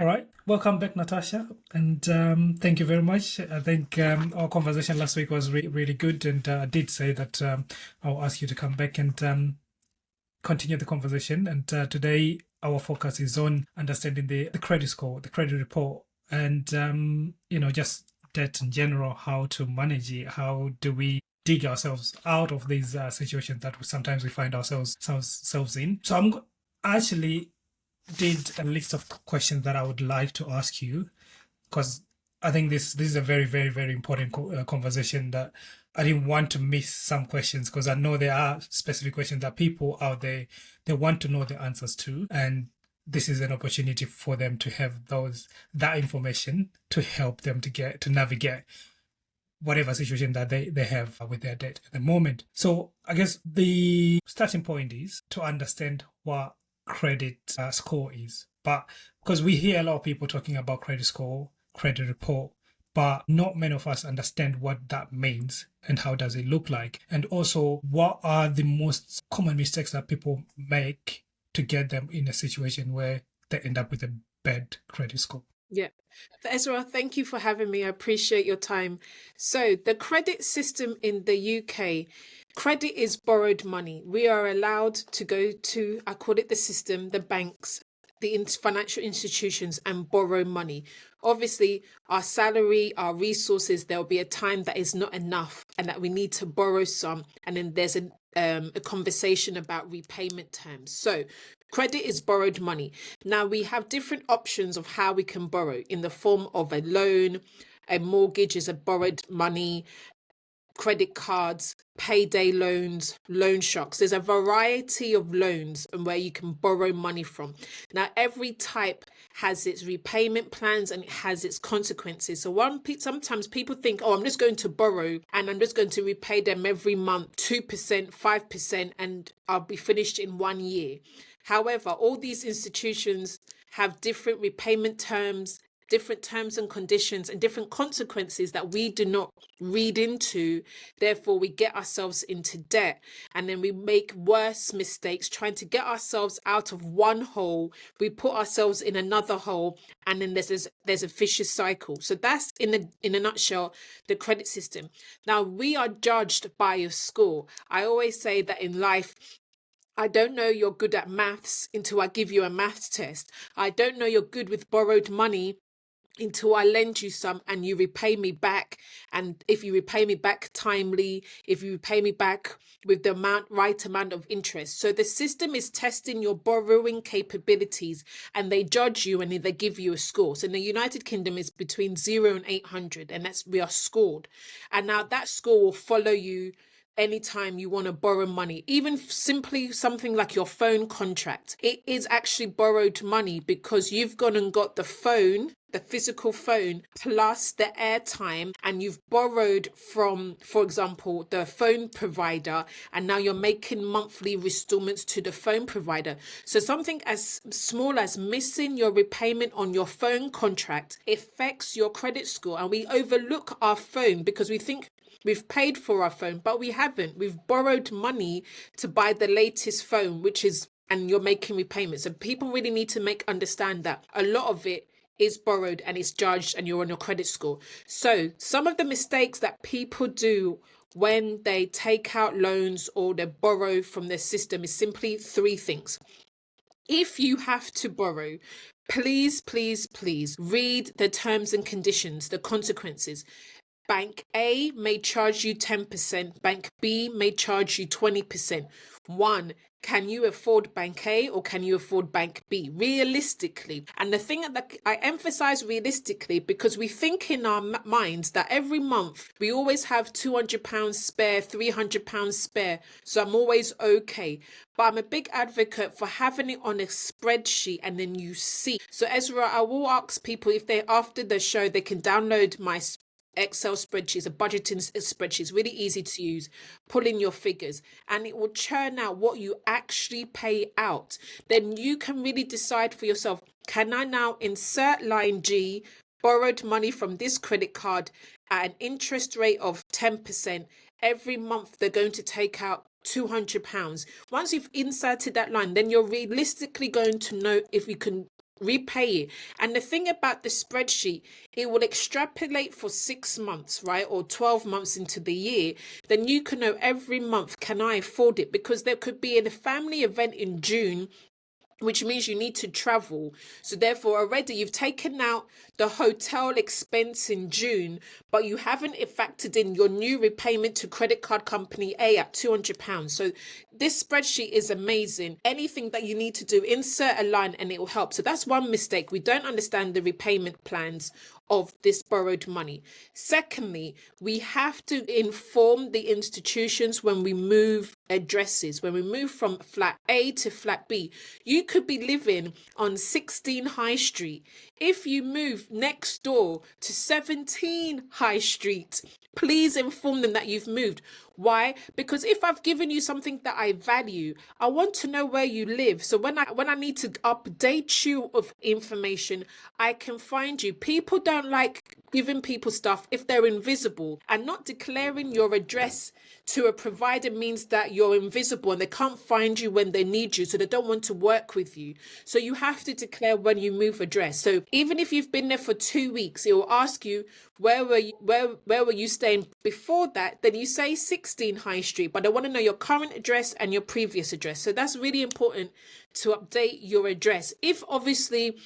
All right, welcome back, Natasha, and thank you very much. I think our conversation last week was really good, and I did say that I'll ask you to come back and continue the conversation. And today, our focus is on understanding the credit score, the credit report, and just debt in general, how to manage it, how do we dig ourselves out of these situations that sometimes we find ourselves in. So I'm actually did a list of questions that I would like to ask you because I think this is a very important conversation that I didn't want to miss some questions because I know there are specific questions that people out there they want to know the answers to, and this is an opportunity for them to have that information to help them to navigate whatever situation that they have with their debt at the moment. So I guess the starting point is to understand what credit score is. But because we hear a lot of people talking about credit score, credit report, but not many of us understand what that means and how does it look like. And also, what are the most common mistakes that people make to get them in a situation where they end up with a bad credit score? Yeah. Ezra, thank you for having me. I appreciate your time. So, the credit system in the UK, credit is borrowed money. We are allowed to go to, I call it the system, the banks, the financial institutions, and borrow money. Obviously, our salary, our resources, there'll be a time that is not enough and that we need to borrow some. And then there's a conversation about repayment terms. So, credit is borrowed money. Now, we have different options of how we can borrow in the form of a loan, a mortgage is a borrowed money, credit cards, payday loans, loan sharks. There's a variety of loans and where you can borrow money from. Now, every type has its repayment plans and it has its consequences. So sometimes people think, oh, I'm just going to borrow and I'm just going to repay them every month 2%, 5%, and I'll be finished in 1 year. However, all these institutions have different repayment terms, different terms and conditions, and different consequences that we do not read into. Therefore, we get ourselves into debt and then we make worse mistakes trying to get ourselves out of one hole. We put ourselves in another hole, and then there's a vicious cycle. So that's in a nutshell the credit system. Now, we are judged by a score. I always say that in life, I don't know you're good at maths until I give you a maths test. I don't know you're good with borrowed money until I lend you some and you repay me back. And if you repay me back timely, if you repay me back with the right amount of interest. So the system is testing your borrowing capabilities and they judge you and they give you a score. So in the United Kingdom is between 0 and 800, and we are scored. And now that score will follow you anytime you want to borrow money, even simply something like your phone contract. It is actually borrowed money because you've gone and got the phone, the physical phone, plus the airtime, and you've borrowed from, for example, the phone provider, and now you're making monthly installments to the phone provider. So something as small as missing your repayment on your phone contract affects your credit score, and we overlook our phone because we think we've paid for our phone, but we haven't. We've borrowed money to buy the latest phone, and you're making repayments. So people really need to understand that a lot of it is borrowed and it's judged and you're on your credit score. So some of the mistakes that people do when they take out loans or they borrow from the system is simply three things. If you have to borrow, please read the terms and conditions, the consequences. Bank A may charge you 10%, Bank B may charge you 20%. One, can you afford Bank A or can you afford Bank B? Realistically. And the thing that I emphasize realistically, because we think in our minds that every month we always have £200 spare, £300 spare, so I'm always okay. But I'm a big advocate for having it on a spreadsheet and then you see. So Ezra, I will ask people if they, after the show, they can download my Excel spreadsheets, a budgeting spreadsheet. It's really easy to use. Pull in your figures and it will churn out what you actually pay out. Then you can really decide for yourself, can I now insert line G, borrowed money from this credit card at an interest rate of 10%. Every month they're going to take out £200. Once you've inserted that line, then you're realistically going to know if you can repay it. And the thing about the spreadsheet, it will extrapolate for 6 months, right? Or 12 months into the year. Then you can know every month, can I afford it? Because there could be a family event in June, which means you need to travel. So therefore, already you've taken out the hotel expense in June, but you haven't factored in your new repayment to credit card company A at £200. So this spreadsheet is amazing. Anything that you need to do, insert a line and it will help. So that's one mistake. We don't understand the repayment plans of this borrowed money. Secondly, we have to inform the institutions when we move addresses. When we move from flat A to flat B, you could be living on 16 High Street. If you move next door to 17 High Street, please inform them that you've moved. Why? Because if I've given you something that I value, I want to know where you live. So when I need to update you of information, I can find you. People don't like giving people stuff if they're invisible, and not declaring your address to a provider means that you're invisible and they can't find you when they need you, so they don't want to work with you. So you have to declare when you move address. So even if you've been there for 2 weeks, it will ask you where were you staying before that. Then you say 16 High Street, but I want to know your current address and your previous address. So that's really important to update your address. If obviously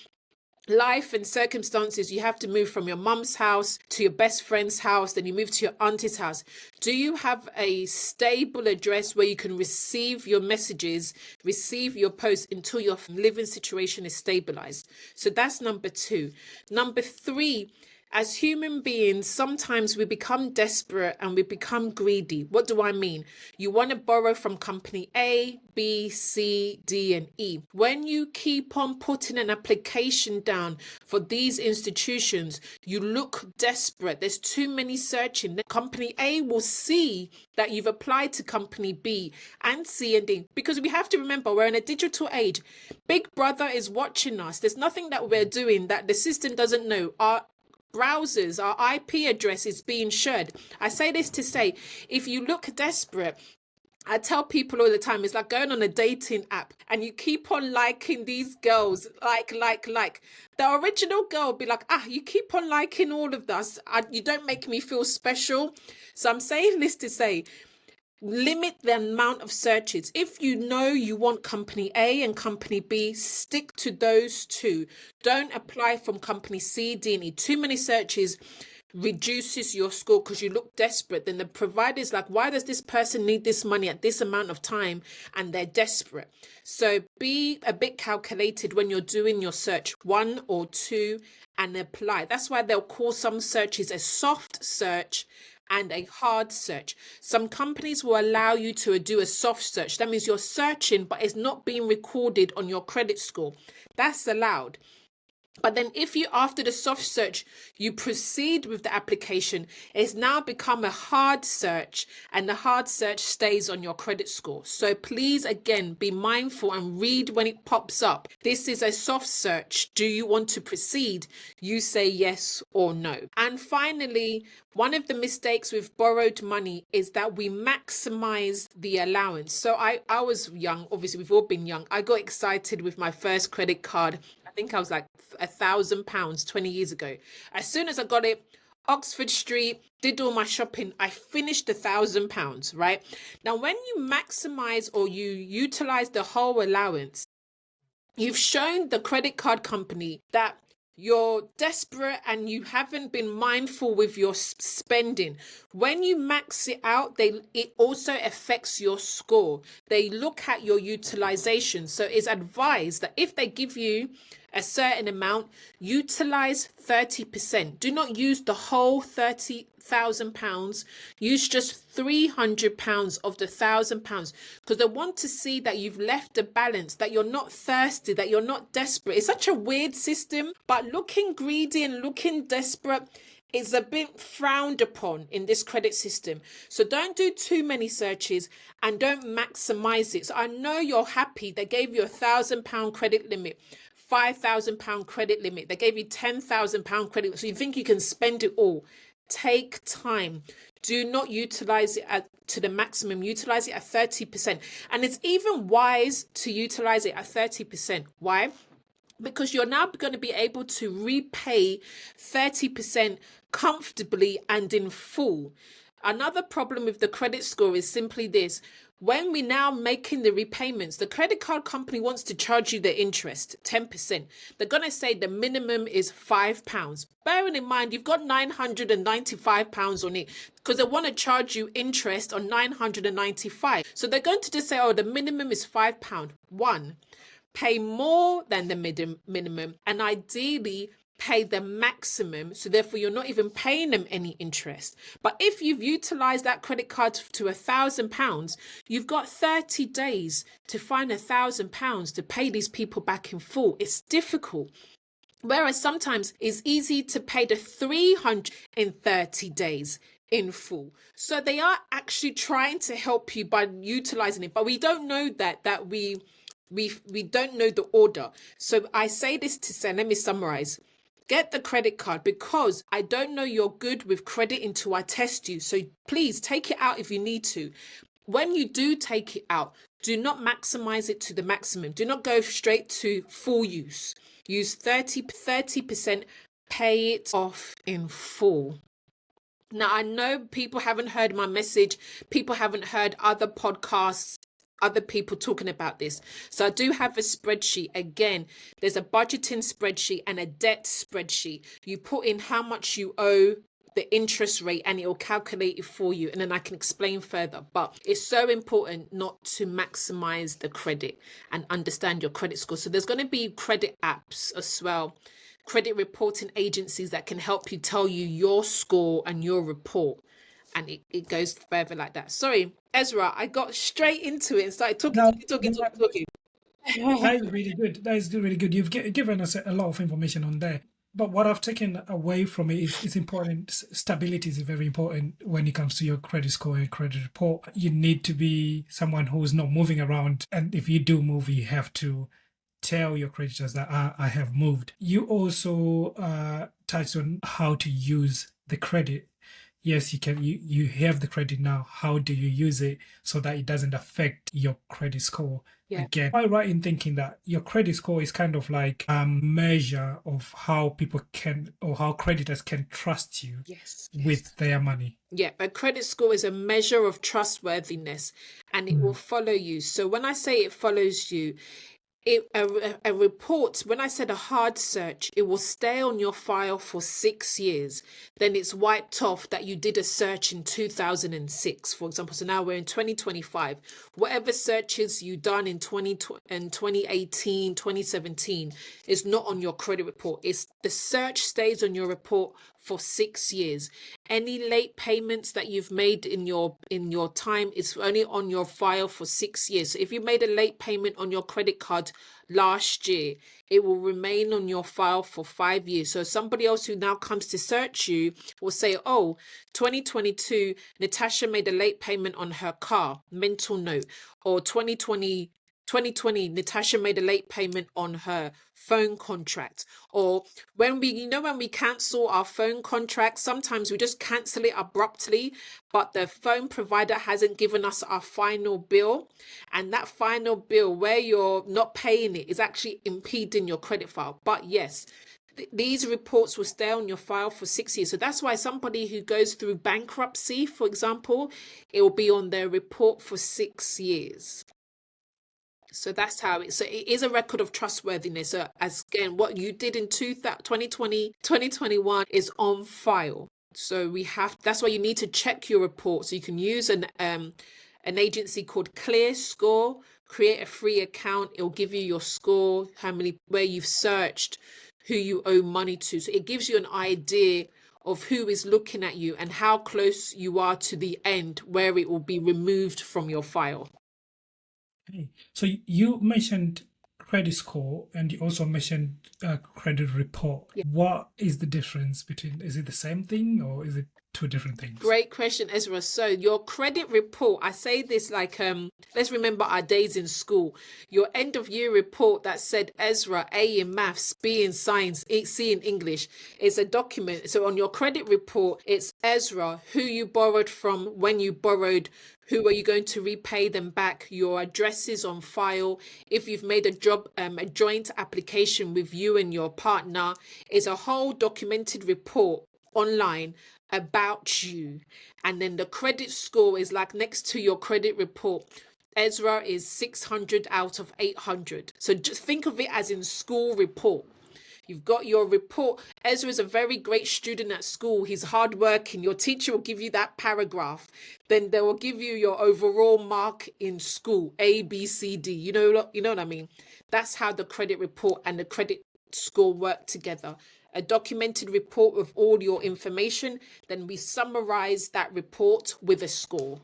life and circumstances, you have to move from your mum's house to your best friend's house, then you move to your auntie's house, do you have a stable address where you can receive your messages, receive your posts until your living situation is stabilized? So that's number 2. Number 3, as human beings, sometimes we become desperate and we become greedy. What do I mean? You want to borrow from company A, B, C, D, and E. When you keep on putting an application down for these institutions, you look desperate. There's too many searching. Company A will see that you've applied to company B and C and D, because we have to remember we're in a digital age. Big Brother is watching us. There's nothing that we're doing that the system doesn't know. Our browsers, our IP address is being shared. I say this to say, if you look desperate, I tell people all the time, it's like going on a dating app and you keep on liking these girls, like. The original girl will be like, you keep on liking all of us. You don't make me feel special. So I'm saying this to say, limit the amount of searches. If you know you want company A and company B, stick to those two. Don't apply from company C, D, and E. Too many searches reduces your score because you look desperate. Then the provider is like, why does this person need this money at this amount of time? And they're desperate. So be a bit calculated when you're doing your search, 1 or 2, and apply. That's why they'll call some searches a soft search and a hard search. Some companies will allow you to do a soft search. That means you're searching, but it's not being recorded on your credit score. That's allowed. But then if you, after the soft search, you proceed with the application, it's now become a hard search, and the hard search stays on your credit score. So please, again, be mindful and read when it pops up. This is a soft search. Do you want to proceed? You say yes or no. And finally, one of the mistakes with borrowed money is that we maximize the allowance. So I was young. Obviously, we've all been young. I got excited with my first credit card. I think I was like £1,000 20 years ago. As soon as I got it, Oxford Street, did all my shopping, I finished £1,000, right? Now, when you maximize or you utilize the whole allowance, you've shown the credit card company that you're desperate and you haven't been mindful with your spending. When you max it out, it also affects your score. They look at your utilization. So it's advised that if they give you a certain amount, utilize 30%. Do not use the whole £30,000. Use just £300 of the £1,000, because they want to see that you've left a balance, that you're not thirsty, that you're not desperate. It's such a weird system, but looking greedy and looking desperate is a bit frowned upon in this credit system. So don't do too many searches and don't maximize it. So I know you're happy they gave you £1,000 credit limit, £5,000 credit limit. They gave you £10,000 credit. So you think you can spend it all. Take time. Do not utilize it to the maximum. Utilize it at 30%. And it's even wise to utilize it at 30%. Why? because you're now going to be able to repay 30% comfortably and in full. Another problem with the credit score is simply this. When we're now making the repayments, the credit card company wants to charge you the interest, 10%. They're going to say the minimum is £5. Bearing in mind, you've got £995 on it because they want to charge you interest on £995. So they're going to just say, oh, the minimum is £5. One, pay more than the minimum, and ideally pay the maximum, so therefore you're not even paying them any interest. But if you've utilized that credit card to £1,000, you've got 30 days to find £1,000 to pay these people back in full. It's difficult. Whereas sometimes it's easy to pay the 300 in 30 days in full. So they are actually trying to help you by utilizing it, but we don't know that we don't know the order. So I say this to say, let me summarize. Get the credit card, because I don't know you're good with credit until I test you. So please take it out if you need to. When you do take it out, do not maximize it to the maximum. Do not go straight to full use. Use 30%, pay it off in full. Now, I know people haven't heard my message. People haven't heard other podcasts, other people talking about this. So I do have a spreadsheet. Again, there's a budgeting spreadsheet and a debt spreadsheet. You put in how much you owe, the interest rate, and it will calculate it for you, and then I can explain further. But it's so important not to maximize the credit and understand your credit score. So there's going to be credit apps as well, credit reporting agencies that can help you tell you your score and your report, and it goes further like that. Sorry, Ezra, I got straight into it and started talking. That is really good. That is really good. You've given us a lot of information on there. But what I've taken away from it is it's important. Stability is very important when it comes to your credit score and credit report. You need to be someone who's not moving around. And if you do move, you have to tell your creditors that I have moved. You also touched on how to use the credit. Yes, you can. You have the credit now. How do you use it so that it doesn't affect your credit score? Yeah. Again, am I right in thinking that your credit score is kind of like a measure of how people can, or how creditors can trust you with their money? Yeah, a credit score is a measure of trustworthiness, and it will follow you. So when I say it follows you, a report, when I said a hard search, it will stay on your file for 6 years. Then it's wiped off that you did a search in 2006, for example. So now we're in 2025. Whatever searches you done in 2018, 2017 is not on your credit report. It's the search stays on your report for 6 years. Any late payments that you've made in your time is only on your file for 6 years. So if you made a late payment on your credit card last year, it will remain on your file for 5 years. So somebody else who now comes to search you will say, oh, 2022, Natasha made a late payment on her car, mental note, or 2020, Natasha made a late payment on her phone contract. Or when we cancel our phone contract, sometimes we just cancel it abruptly, but the phone provider hasn't given us our final bill. And that final bill where you're not paying it is actually impeding your credit file. But yes, these reports will stay on your file for 6 years. So that's why somebody who goes through bankruptcy, for example, it will be on their report for 6 years. So that's how so it is a record of trustworthiness. So as again, what you did in 2020, 2021 is on file. So that's why you need to check your report. So you can use an agency called Clear Score, create a free account. It'll give you your score, where you've searched, who you owe money to. So it gives you an idea of who is looking at you and how close you are to the end where it will be removed from your file. Okay. So you mentioned credit score and you also mentioned credit report. Yeah. What is the difference between, is it the same thing or is it two different things? Great question, Ezra. So your credit report, I say this like let's remember our days in school. Your end of year report that said Ezra A in maths, B in science, C in English is a document. So on your credit report, it's Ezra, who you borrowed from, when you borrowed, who are you going to repay them back, your addresses on file, if you've made a joint application with you and your partner. Is a whole documented report online about you. And then the credit score is like next to your credit report. Ezra is 600 out of 800. So just think of it as in school report. You've got your report. Ezra is a very great student at school. He's hardworking. Your teacher will give you that paragraph. Then they will give you your overall mark in school, A, B, C, D. You know what I mean? That's how the credit report and the credit score work together. A documented report with all your information. Then we summarize that report with a score.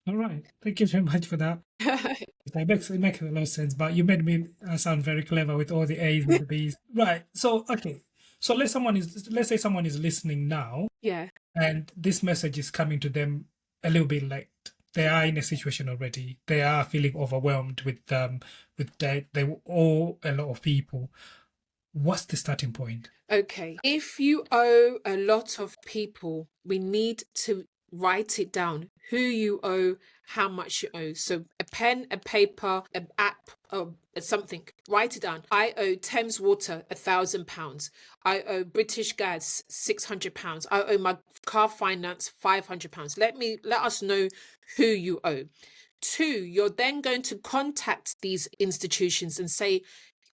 All right. Thank you very much for that. It makes a lot of sense, but you made me sound very clever with all the A's and the B's. Right. So, okay. So let's say someone is listening now, Yeah. and this message is coming to them a little bit late. They are in a situation already. They are feeling overwhelmed with debt. They owe a lot of people. What's the starting point? Okay. If you owe a lot of people, we need to write it down. Who you owe, how much you owe. So a pen, a paper, an app, or something. Write it down. I owe Thames Water £1,000. I owe British Gas £600. I owe my car finance £500. Let us know who you owe. 2, you're then going to contact these institutions and say,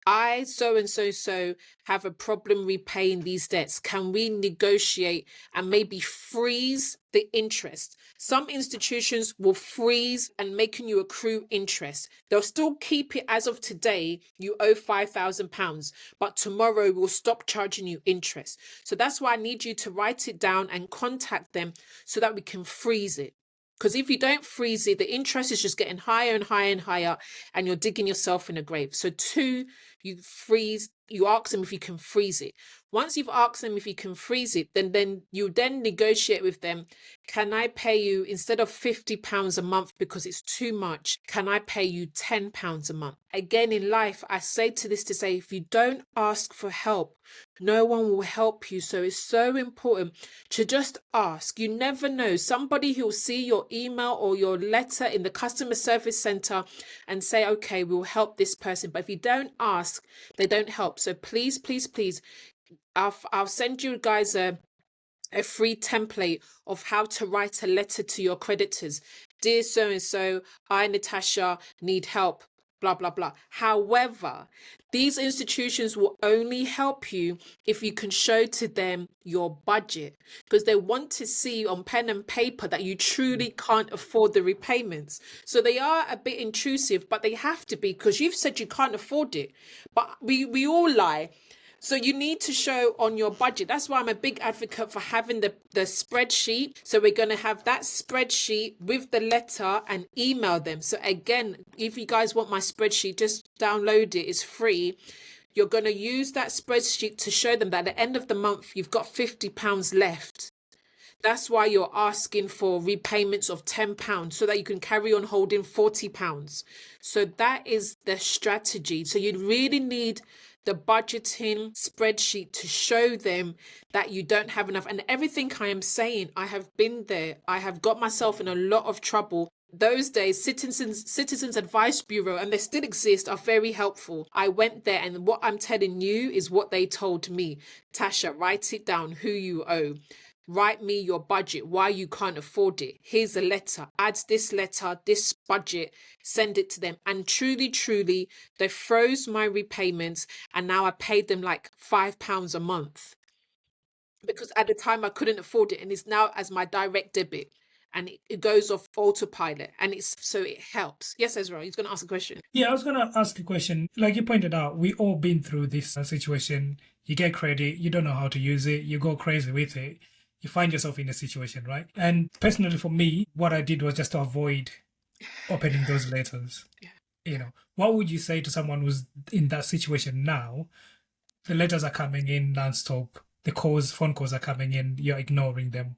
I so and so have a problem repaying these debts. Can we negotiate and maybe freeze the interest? Some institutions will freeze and making you accrue interest. They'll still keep it as of today. You owe £5,000, but tomorrow we'll stop charging you interest. So that's why I need you to write it down and contact them so that we can freeze it. Because if you don't freeze it, the interest is just getting higher and higher and higher, and you're digging yourself in a grave. So 2, you ask them if you can freeze it. Once you've asked them if you can freeze it, then you negotiate with them. Can I pay you, instead of £50 a month because it's too much, can I pay you £10 a month? Again, in life, I say to this to say, if you don't ask for help, no one will help you. So it's so important to just ask. You never know. Somebody who'll see your email or your letter in the customer service center and say, okay, we'll help this person. But if you don't ask, they don't help. So please, please, please, I'll send you guys a free template of how to write a letter to your creditors. Dear so-and-so, I, Natasha, need help, blah, blah, blah. However, these institutions will only help you if you can show to them your budget, because they want to see on pen and paper that you truly can't afford the repayments. So they are a bit intrusive, but they have to be, because you've said you can't afford it. But we all lie. So you need to show on your budget. That's why I'm a big advocate for having the spreadsheet. So we're going to have that spreadsheet with the letter and email them. So again, if you guys want my spreadsheet, just download it. It's free. You're going to use that spreadsheet to show them that at the end of the month, you've got £50 left. That's why you're asking for repayments of £10 so that you can carry on holding £40. So that is the strategy. So you really need the budgeting spreadsheet to show them that you don't have enough. And everything I am saying, I have been there. I have got myself in a lot of trouble. Those days, Citizens Advice Bureau, and they still exist, are very helpful. I went there, and what I'm telling you is what they told me. Tasha, write it down, who you owe. Write me your budget, why you can't afford it. Here's a letter. Add this letter, this budget, send it to them. And truly, truly, they froze my repayments, and now I paid them like £5 a month. Because at the time I couldn't afford it, and it's now as my direct debit. And it goes off autopilot, and it helps. Yes, Ezra, he's going to ask a question. Yeah, I was going to ask a question. Like you pointed out, we all been through this situation. You get credit, you don't know how to use it, you go crazy with it. You find yourself in a situation, right? And personally for me, what I did was just to avoid opening those letters. Yeah. What would you say to someone who's in that situation now? The letters are coming in nonstop. phone calls are coming in, you're ignoring them.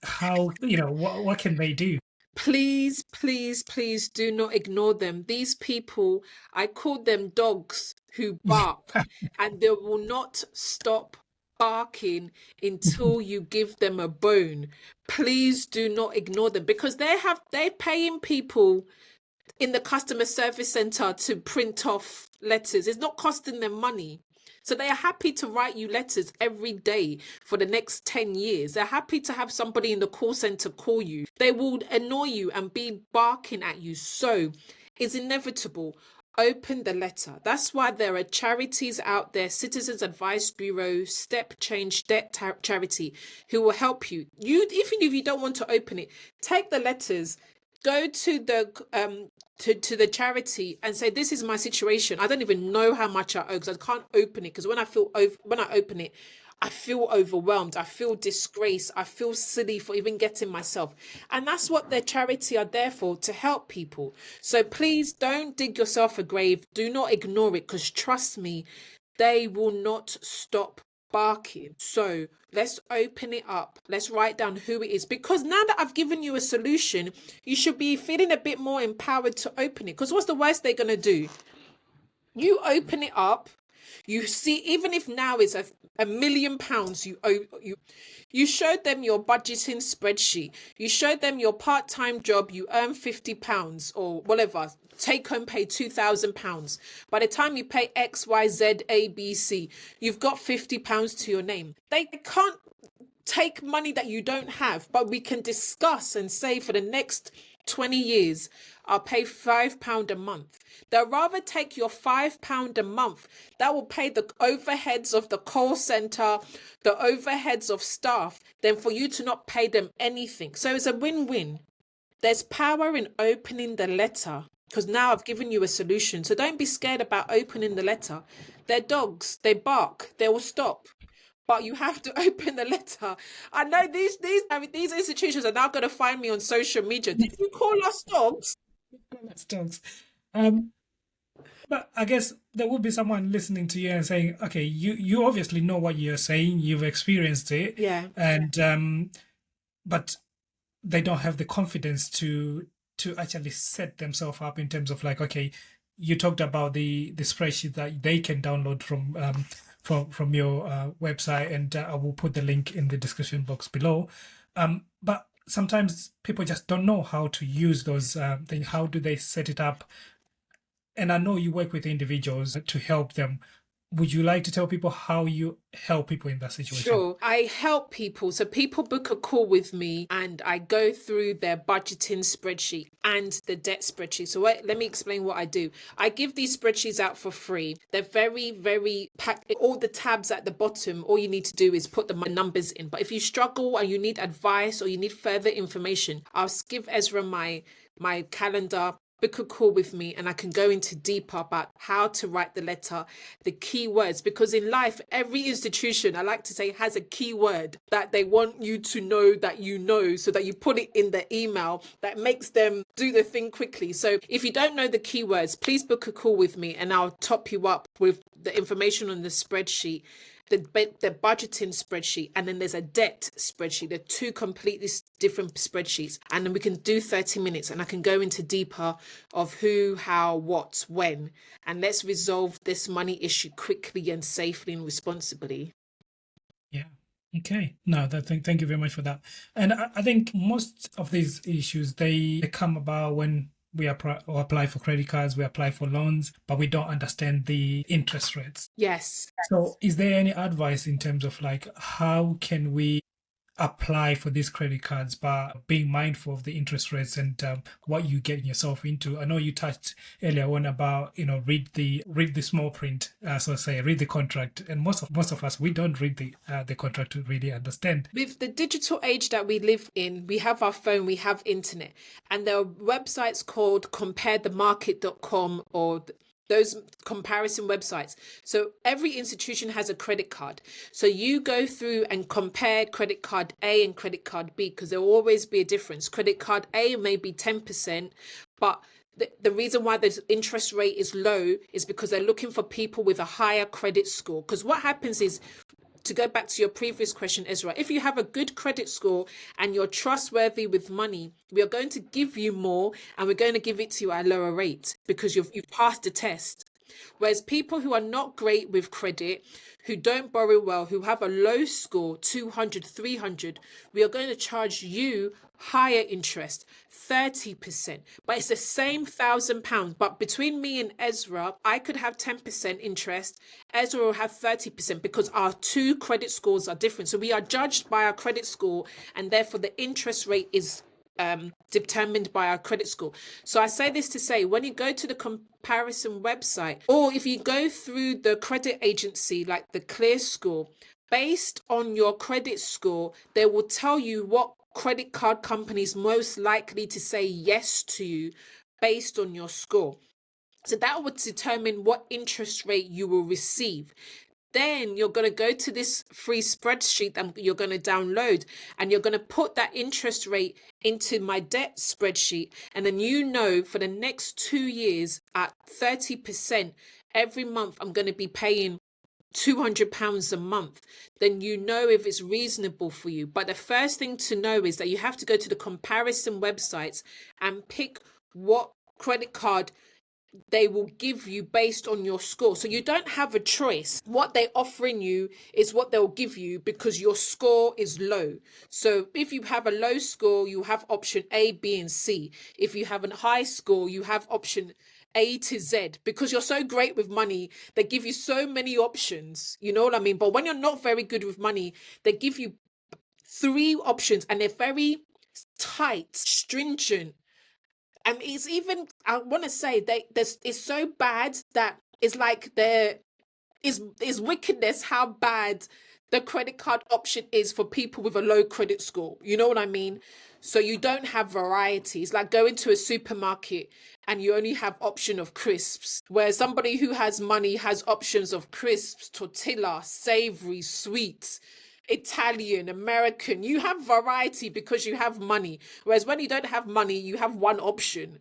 How, what can they do? Please, please, please do not ignore them. These people, I call them dogs who bark, and they will not stop barking until you give them a bone. Please do not ignore them, because they're paying people in the customer service center to print off letters. It's not costing them money. So they are happy to write you letters every day for the next 10 years. They're happy to have somebody in the call center call you. They will annoy you and be barking at you. So it's inevitable. Open the letter. That's why there are charities out there, Citizens Advice Bureau, Step Change Debt Charity, who will help you. Even if you don't want to open it, take the letters, go to the charity and say, this is my situation. I don't even know how much I owe, because I can't open it, because when I open it, I feel overwhelmed, I feel disgraced, I feel silly for even getting myself. And that's what their charity are there for, to help people. So please don't dig yourself a grave. Do not ignore it, because trust me, they will not stop barking. So let's open it up. Let's write down who it is, because now that I've given you a solution, you should be feeling a bit more empowered to open it. Because what's the worst they're going to do? You open it up, you see, even if now it's £1,000,000 you owe, you showed them your budgeting spreadsheet, you showed them your part-time job, you earn £50 or whatever, take home pay £2,000. By the time you pay X, Y, Z, A, B, C, you've got £50 to your name. They can't take money that you don't have, but we can discuss and say, for the next 20 years, I'll pay £5 a month. They'll rather take your £5 a month that will pay the overheads of the call center, the overheads of staff, than for you to not pay them anything. So it's a win-win. There's power in opening the letter, because now I've given you a solution. So don't be scared about opening the letter. They're dogs, they bark, they will stop. But you have to open the letter. I know these institutions are now going to find me on social media. Did you call us dogs? Let's dogs. But I guess there will be someone listening to you and saying, okay, you obviously know what you're saying, you've experienced it, Yeah. and but they don't have the confidence to actually set themselves up in terms of, like, okay, you talked about the spreadsheet that they can download from your website, and I will put the link in the description box below. But sometimes people just don't know how to use those things. How do they set it up? And I know you work with individuals to help them. Would you like to tell people how you help people in that situation? Sure. I help people. So people book a call with me and I go through their budgeting spreadsheet and the debt spreadsheet. So let me explain what I do. I give these spreadsheets out for free. They're very, very packed. All the tabs at the bottom, all you need to do is put the numbers in. But if you struggle and you need advice or you need further information, I'll give Ezra my calendar, book a call with me, and I can go into deeper about how to write the letter, the key words, because in life, every institution, I like to say, has a key word that they want you to know, that you know, so that you put it in the email that makes them do the thing quickly. So if you don't know the keywords, please book a call with me and I'll top you up with the information on the spreadsheet, the budgeting spreadsheet, and then there's a debt spreadsheet. They're two completely different spreadsheets, and then we can do 30 minutes and I can go into deeper of who, how, what, when, and let's resolve this money issue quickly and safely and responsibly. Yeah. Okay. No, thank you very much for that. And I think most of these issues, they come about when we apply for credit cards, we apply for loans, but we don't understand the interest rates. Yes. So is there any advice in terms of, like, how can we apply for these credit cards by being mindful of the interest rates and what you get yourself into? I know you touched earlier on about, read the small print, so say read the contract, and most of us, we don't read the contract to really understand. With the digital age that we live in, we have our phone, we have internet, and there are websites called comparethemarket.com or those comparison websites. So every institution has a credit card. So you go through and compare credit card A and credit card B, because there will always be a difference. Credit card A may be 10%, but the reason why the interest rate is low is because they're looking for people with a higher credit score. Because what happens is, to go back to your previous question, Ezra, if you have a good credit score and you're trustworthy with money, we are going to give you more, and we're going to give it to you at a lower rate because you've passed the test. Whereas people who are not great with credit, who don't borrow well, who have a low score, 200, 300, we are going to charge you higher interest, 30%. But it's the same £1,000. But between me and Ezra, I could have 10% interest. Ezra will have 30% because our two credit scores are different. So we are judged by our credit score, and therefore the interest rate is determined by our credit score. So I say this to say, when you go to the comparison website, or if you go through the credit agency like the Clear Score, based on your credit score, they will tell you what credit card companies most likely to say yes to you based on your score. So that would determine what interest rate you will receive. Then you're going to go to this free spreadsheet that you're going to download, and you're going to put that interest rate into my debt spreadsheet. And then, for the next 2 years at 30%, every month I'm going to be paying £200 a month. Then if it's reasonable for you. But the first thing to know is that you have to go to the comparison websites and pick what credit card they will give you based on your score. So you don't have a choice. What they're offering you is what they'll give you because your score is low. So if you have a low score, you have option A, B, and C. If you have a high score, you have option A to Z. Because you're so great with money, they give you so many options. You know what I mean? But when you're not very good with money, they give you 3 options, and they're very tight, stringent. And it's even, I want to say, it's so bad that it's like there is wickedness how bad the credit card option is for people with a low credit score. You know what I mean? So you don't have variety. It's like going to a supermarket and you only have option of crisps, where somebody who has money has options of crisps, tortilla, savory, sweets, Italian, American. You have variety because you have money. Whereas when you don't have money, you have one option.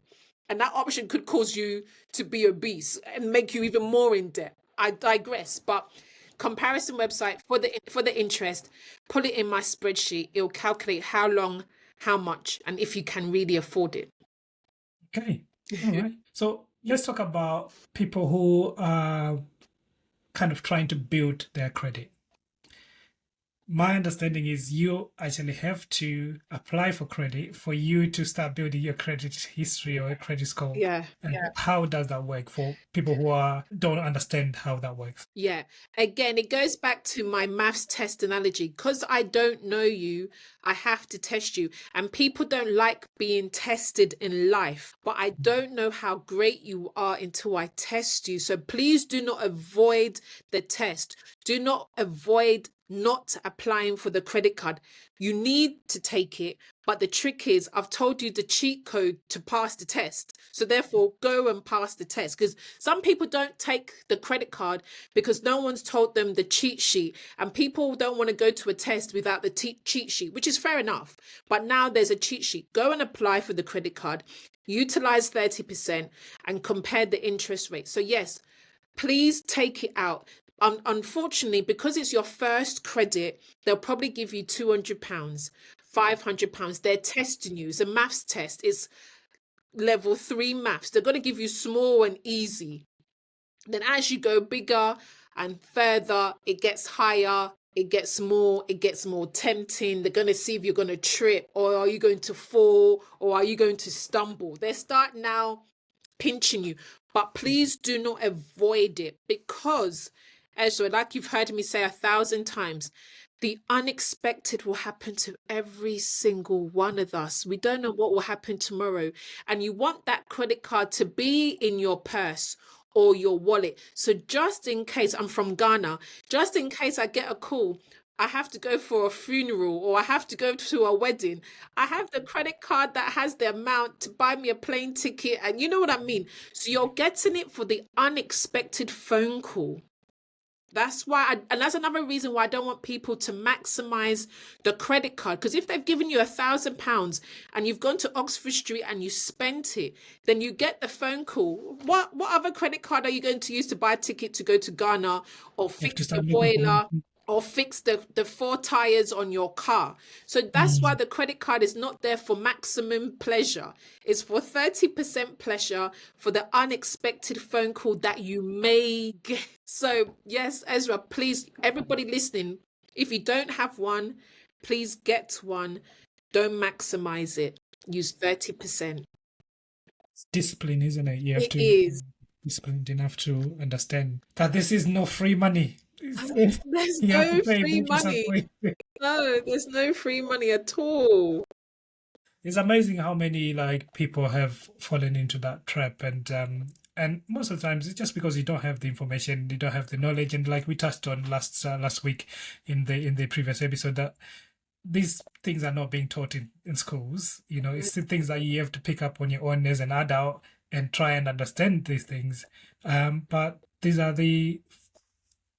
And that option could cause you to be obese and make you even more in debt. I digress. But comparison website for the interest, put it in my spreadsheet. It'll calculate how long, how much, and if you can really afford it. Okay. All right. So let's talk about people who are kind of trying to build their credit. My understanding is you actually have to apply for credit for you to start building your credit history or a credit score. Yeah. And how does that work for people who don't understand how that works? Yeah. Again, it goes back to my maths test analogy. Because I don't know you, I have to test you. And people don't like being tested in life. But I don't know how great you are until I test you. So please do not avoid the test. Do not avoid not applying for the credit card. You need to take it. But the trick is, I've told you the cheat code to pass the test. So therefore, go and pass the test. Because some people don't take the credit card because no one's told them the cheat sheet. And people don't want to go to a test without the cheat sheet, which is fair enough. But now there's a cheat sheet. Go and apply for the credit card. Utilize 30% and compare the interest rate. So yes, please take it out. Unfortunately, because it's your first credit, they'll probably give you £200, £500. They're testing you. It's a maths test. It's level 3 maths. They're going to give you small and easy. Then as you go bigger and further, it gets higher, it gets more tempting. They're going to see if you're going to trip, or are you going to fall, or are you going to stumble. They start now pinching you. But please do not avoid it, because, Ezra, like you've heard me say 1,000 times, the unexpected will happen to every single one of us. We don't know what will happen tomorrow. And you want that credit card to be in your purse or your wallet. So just in case, I'm from Ghana, just in case I get a call, I have to go for a funeral or I have to go to a wedding, I have the credit card that has the amount to buy me a plane ticket. And you know what I mean? So you're getting it for the unexpected phone call. That's why, and that's another reason why I don't want people to maximize the credit card. Because if they've given you £1,000 and you've gone to Oxford Street and you spent it, then you get the phone call. What other credit card are you going to use to buy a ticket to go to Ghana or You have to fix the start looking for boiler one. or fix the four tires on your car? So that's why the credit card is not there for maximum pleasure. It's for 30% pleasure for the unexpected phone call that you may get. So yes, Ezra, please, everybody listening, if you don't have one, please get one. Don't maximize it. Use 30%. It's discipline, isn't it? You have It to be is. disciplined enough to understand that this is no free money. There's You have to no pay free book yourself money. for it. No, there's no free money at all. It's amazing how many like people have fallen into that trap, and most of the times it's just because you don't have the information, you don't have the knowledge, and like we touched on last week in the previous episode, that these things are not being taught in schools. You know, it's the things that you have to pick up on your own as an adult and try and understand these things. But these are the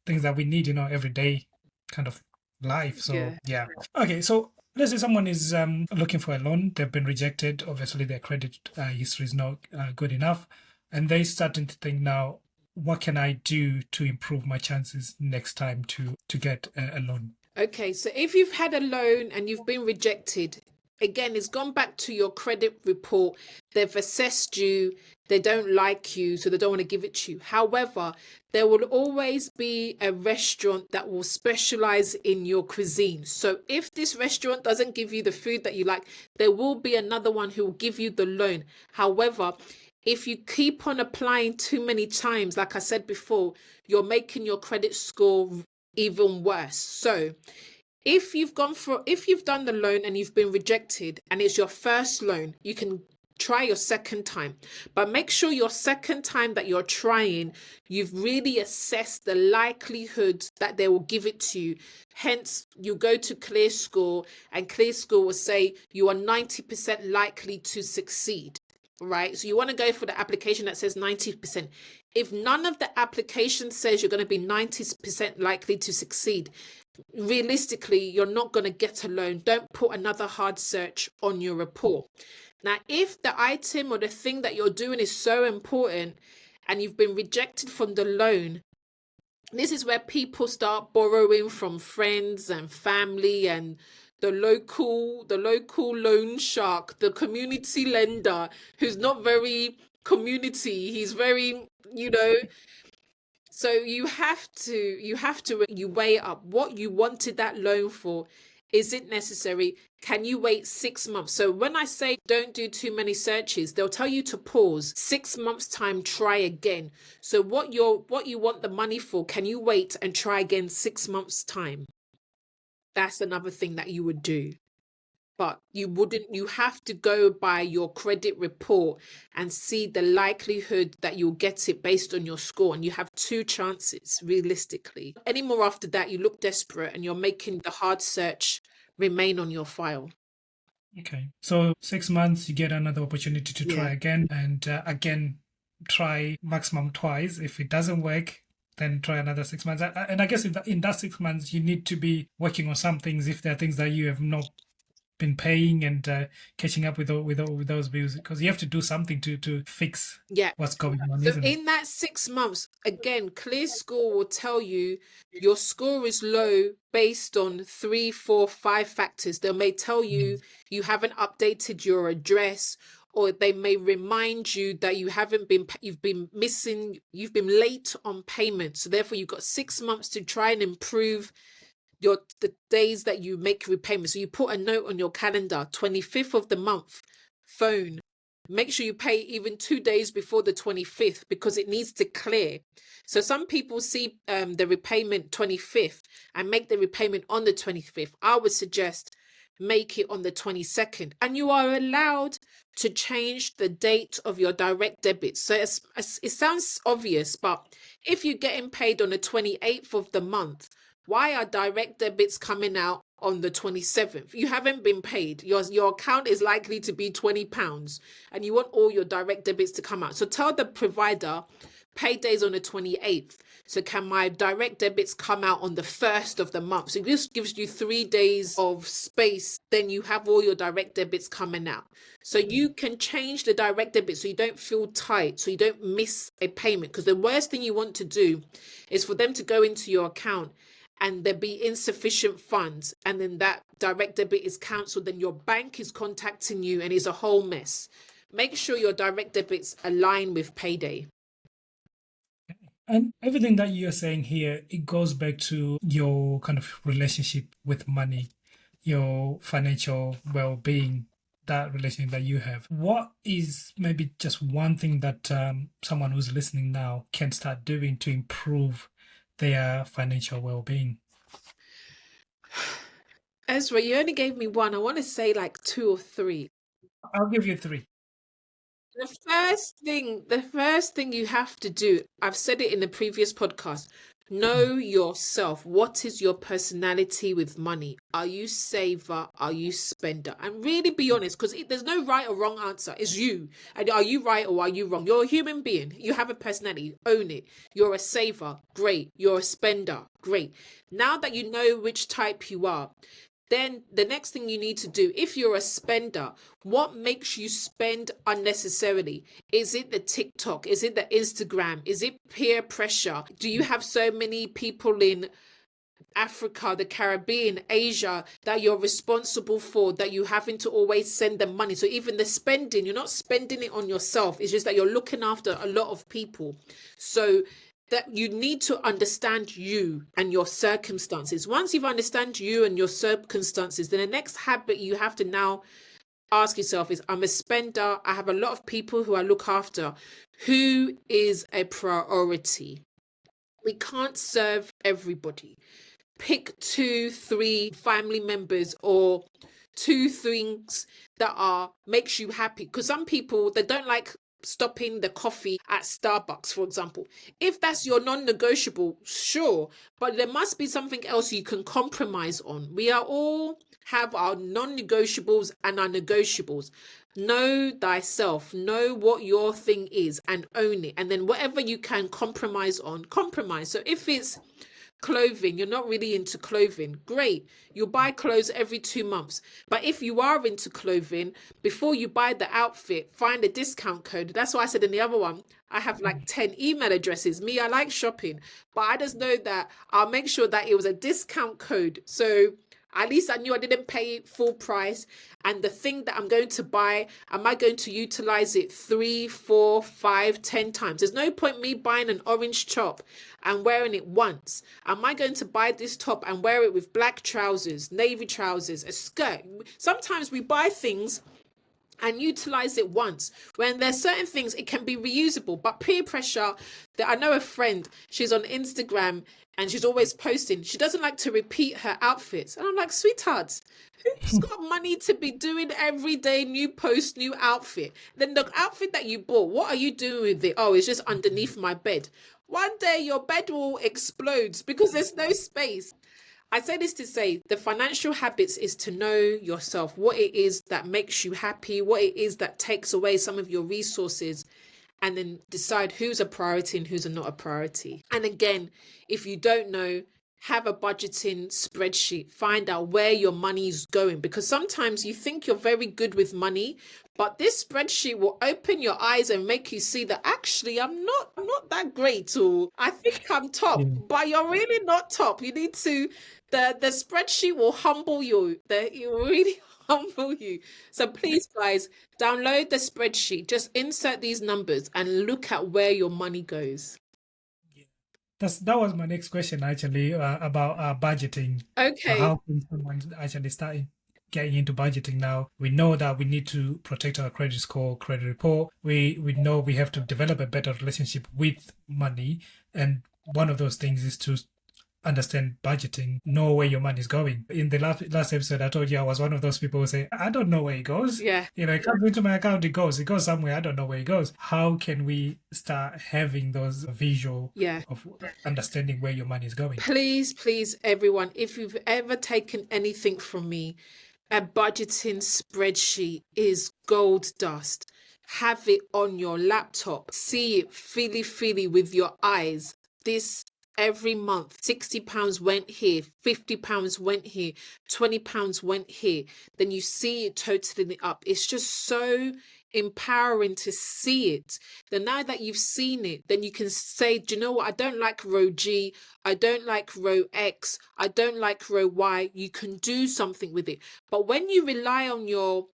things that we need in our everyday kind of life. So Yeah. yeah. Okay, so let's say someone is looking for a loan, they've been rejected. Obviously, their credit history is not good enough, and they starting to think now, what can I do to improve my chances next time to get a loan? Okay, so if you've had a loan and you've been rejected, again, it's gone back to your credit report. They've assessed you, they don't like you, so they don't want to give it to you. However, there will always be a restaurant that will specialize in your cuisine. So if this restaurant doesn't give you the food that you like, there will be another one who will give you the loan. However, if you keep on applying too many times, like I said before, you're making your credit score even worse. So if you've done the loan and you've been rejected and it's your first loan, you can try your second time, but make sure your second time that you're trying, you've really assessed the likelihood that they will give it to you. Hence, you go to ClearScore and ClearScore will say you are 90% likely to succeed. Right, so you want to go for the application that says 90%. If none of the application says you're going to be 90% likely to succeed, realistically, you're not going to get a loan. Don't put another hard search on your report. Now, if the item or the thing that you're doing is so important and you've been rejected from the loan, this is where people start borrowing from friends and family and the local loan shark, the community lender who's not very community, he's very, so you have to weigh up what you wanted that loan for. Is it necessary? Can you wait 6 months? So when I say don't do too many searches, they'll tell you to pause 6 months time, try again. So what you want the money for, can you wait and try again 6 months time? That's another thing that you would do. But you have to go by your credit report and see the likelihood that you'll get it based on your score. And you have 2 chances, realistically. Any more after that, you look desperate and you're making the hard search remain on your file. Okay, so 6 months, you get another opportunity to try again, and again, try maximum twice. If it doesn't work, then try another 6 months. And I guess in that 6 months, you need to be working on some things if there are things that you have not been paying and catching up with those bills, because you have to do something to fix what's going on. So isn't in it? that 6 months, again, ClearScore will tell you your score is low based on 3, 4, 5 factors. They may tell you you haven't updated your address, or they may remind you that you've been late on payment. So therefore you've got 6 months to try and improve the days that you make repayment. So you put a note on your calendar, 25th of the month, phone. Make sure you pay even 2 days before the 25th because it needs to clear. So some people see the repayment 25th and make the repayment on the 25th. I would suggest make it on the 22nd, and you are allowed to change the date of your direct debit. So it sounds obvious, but if you're getting paid on the 28th of the month, why are direct debits coming out on the 27th? You haven't been paid. Your account is likely to be £20 and you want all your direct debits to come out. So tell the provider, Payday's on the 28th. So can my direct debits come out on the 1st of the month? So this gives you 3 days of space. Then you have all your direct debits coming out. So you can change the direct debit so you don't feel tight, so you don't miss a payment. Because the worst thing you want to do is for them to go into your account and there be insufficient funds, and then that direct debit is cancelled, then your bank is contacting you and it's a whole mess. Make sure your direct debits align with payday. And everything that you're saying here, it goes back to your kind of relationship with money, your financial well-being, that relationship that you have. What is maybe just one thing that someone who's listening now can start doing to improve their financial well-being? Ezra, you only gave me one. I want to say like 2 or 3. I'll give you three. The first thing you have to do, I've said it in the previous podcast, know yourself. What is your personality with money? Are you saver? Are you spender? And really be honest, because there's no right or wrong answer. It's you. And are you right or are you wrong? You're a human being. You have a personality. Own it. You're a saver. Great. You're a spender. Great. Now that you know which type you are, then the next thing you need to do, if you're a spender, what makes you spend unnecessarily? Is it the TikTok? Is it the Instagram? Is it peer pressure? Do you have so many people in Africa, the Caribbean, Asia that you're responsible for, that you having to always send them money? So even the spending, you're not spending it on yourself. It's just that you're looking after a lot of people. So that you need to understand you and your circumstances. Once you've understand you and your circumstances, then the next habit you have to now ask yourself is, I'm a spender. I have a lot of people who I look after. Who is a priority? We can't serve everybody. Pick 2, 3 family members or 2 things that are makes you happy. Because some people, they don't like stopping the coffee at Starbucks, for example. If that's your non-negotiable, sure, but there must be something else you can compromise on. We are all have our non-negotiables and our negotiables. Know thyself, know what your thing is and own it. And then whatever you can compromise on, compromise. So if it's clothing, you're not really into clothing, great, you'll buy clothes every 2 months. But if you are into clothing, before you buy the outfit, find a discount code. That's why I said in the other one, I have like 10 email addresses. Me, I like shopping, but I just know that I'll make sure that it was a discount code, so at least I knew I didn't pay full price. And the thing that I'm going to buy, am I going to utilize it 3, 4, 5, 10 times? There's no point me buying an orange top and wearing it once. Am I going to buy this top and wear it with black trousers, navy trousers, a skirt? Sometimes we buy things and utilize it once, when there's certain things it can be reusable. But peer pressure, that I know a friend, she's on Instagram and she's always posting, she doesn't like to repeat her outfits, and I'm like, sweetheart, who's got money to be doing every day new post, new outfit? Then the outfit that you bought, what are you doing with it? Oh, it's just underneath my bed. One day your bed will explode because there's no space. I say this to say the financial habits is to know yourself, what it is that makes you happy, what it is that takes away some of your resources, and then decide who's a priority and who's not a priority. And again, if you don't know, have a budgeting spreadsheet, find out where your money is going, because sometimes you think you're very good with money, but this spreadsheet will open your eyes and make you see that actually I'm not that great, or I think I'm top, Yeah. but you're really not top. You need to the spreadsheet will humble you. It will really humble you. So please, guys, download the spreadsheet. Just insert these numbers and look at where your money goes. That was my next question actually, about budgeting. Okay. How can someone actually start getting into budgeting now? We know that we need to protect our credit score, credit report. We know we have to develop a better relationship with money, and one of those things is to understand budgeting, know where your money is going. In the last episode, I told you I was one of those people who say, I don't know where it goes. Yeah. It comes into my account, it goes somewhere, I don't know where it goes. How can we start having those visual Yeah. of understanding where your money is going? Please, everyone, if you've ever taken anything from me, a budgeting spreadsheet is gold dust. have it on your laptop, see it feely with your eyes. This every month, £60 went here, £50 went here, £20 went here. Then you see it totaling it up. It's just so empowering to see it. Then now that you've seen it, then you can say, do you know what? I don't like row G. I don't like row X. I don't like row Y. You can do something with it. But when you rely on your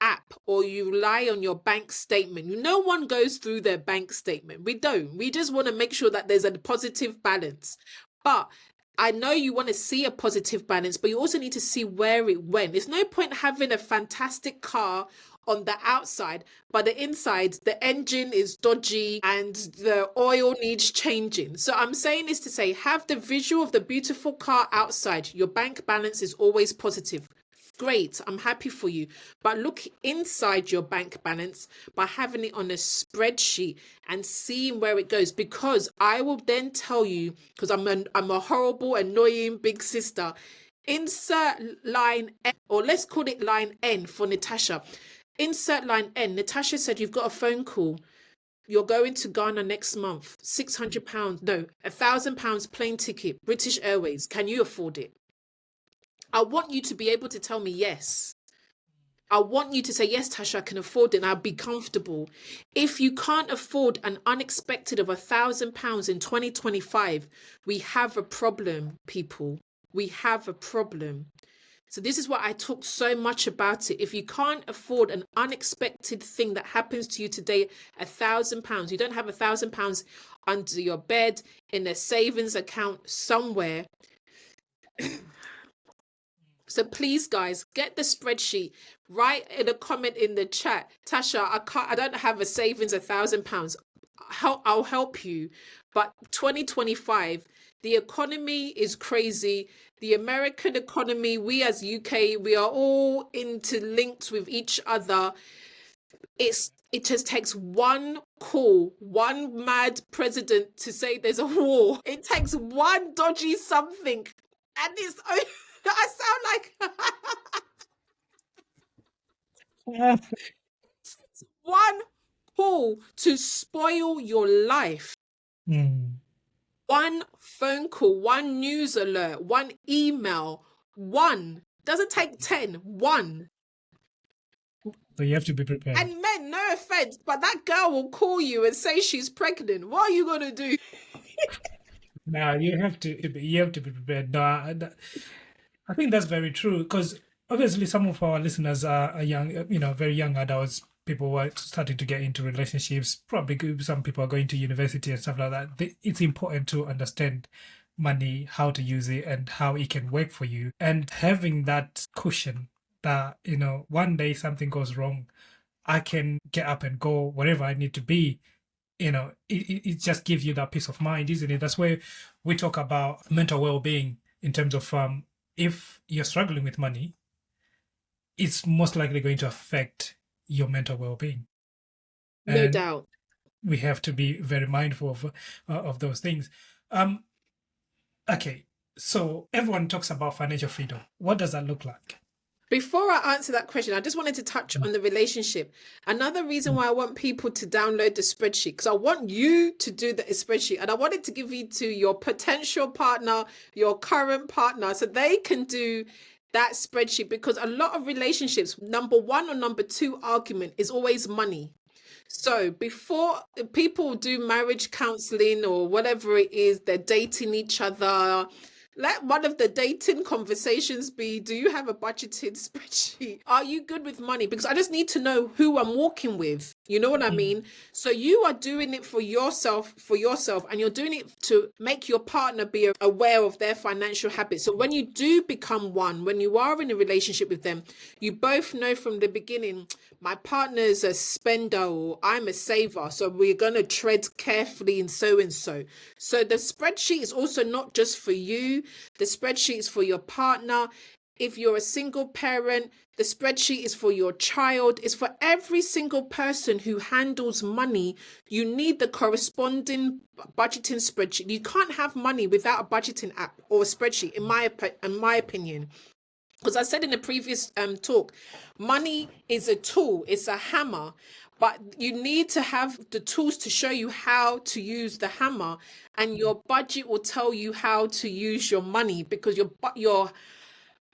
app, or you rely on your bank statement, no one goes through their bank statement. We don't. We just want to make sure that there's a positive balance. But I know you want to see a positive balance, but you also need to see where it went. There's no point having a fantastic car on the outside, but the inside, the engine is dodgy and the oil needs changing. So I'm saying this to say, have the visual of the beautiful car outside. Your bank balance is always positive. Great, I'm happy for you. But look inside your bank balance by having it on a spreadsheet and seeing where it goes. Because I will then tell you, because I'm a horrible, annoying big sister. Insert line N, or let's call it line N for Natasha. Insert line N. Natasha said you've got a phone call. You're going to Ghana next month. £600, no, £1,000 plane ticket, British Airways. Can you afford it? I want you to be able to tell me yes. I want you to say, yes, Tasha, I can afford it and I'll be comfortable. If you can't afford an unexpected of £1,000 in 2025, we have a problem, people. We have a problem. So this is why I talk so much about it. If you can't afford an unexpected thing that happens to you today, £1,000, you don't have £1,000 under your bed, in a savings account somewhere. So please, guys, get the spreadsheet. Write in a comment in the chat, Tasha, I don't have a savings £1,000. I'll help you. But 2025, the economy is crazy. The American economy, we as UK, we are all interlinked with each other. It just takes one call, one mad president to say there's a war. It takes one dodgy something, and it's I sound like one call to spoil your life. One phone call, one news alert, one email, one. Doesn't take 10, one. So you have to be prepared. And men, no offense, but that girl will call you and say she's pregnant. What are you going to do? Now you have to be prepared. No, I think that's very true, because obviously some of our listeners are young, very young adults. People who are starting to get into relationships. Probably some people are going to university and stuff like that. It's important to understand money, how to use it, and how it can work for you. And having that cushion that, one day something goes wrong, I can get up and go wherever I need to be. It just gives you that peace of mind, isn't it? That's where we talk about mental well-being in terms of if you're struggling with money, it's most likely going to affect your mental well-being. No doubt. We have to be very mindful of those things. Okay, so everyone talks about financial freedom. What does that look like? Before I answer that question, I just wanted to touch on the relationship. Another reason why I want people to download the spreadsheet, because I want you to do the spreadsheet, and I wanted to give it to your potential partner, your current partner, so they can do that spreadsheet. Because a lot of relationships, number one or number two argument is always money. So before people do marriage counseling or whatever it is, they're dating each other. Let one of the dating conversations be, do you have a budgeted spreadsheet? Are you good with money? Because I just need to know who I'm walking with. You know what I mean? So you are doing it for yourself, and you're doing it to make your partner be aware of their financial habits. So when you do become one, when you are in a relationship with them, you both know from the beginning, my partner's a spender or I'm a saver. So we're going to tread carefully and so. So the spreadsheet is also not just for you. The spreadsheet is for your partner. If you're a single parent, the spreadsheet is for your child. It's for every single person who handles money. You need the corresponding budgeting spreadsheet. You can't have money without a budgeting app or a spreadsheet, in my opinion. Because I said in the previous talk, money is a tool, it's a hammer. but you need to have the tools to show you how to use the hammer, and your budget will tell you how to use your money, because your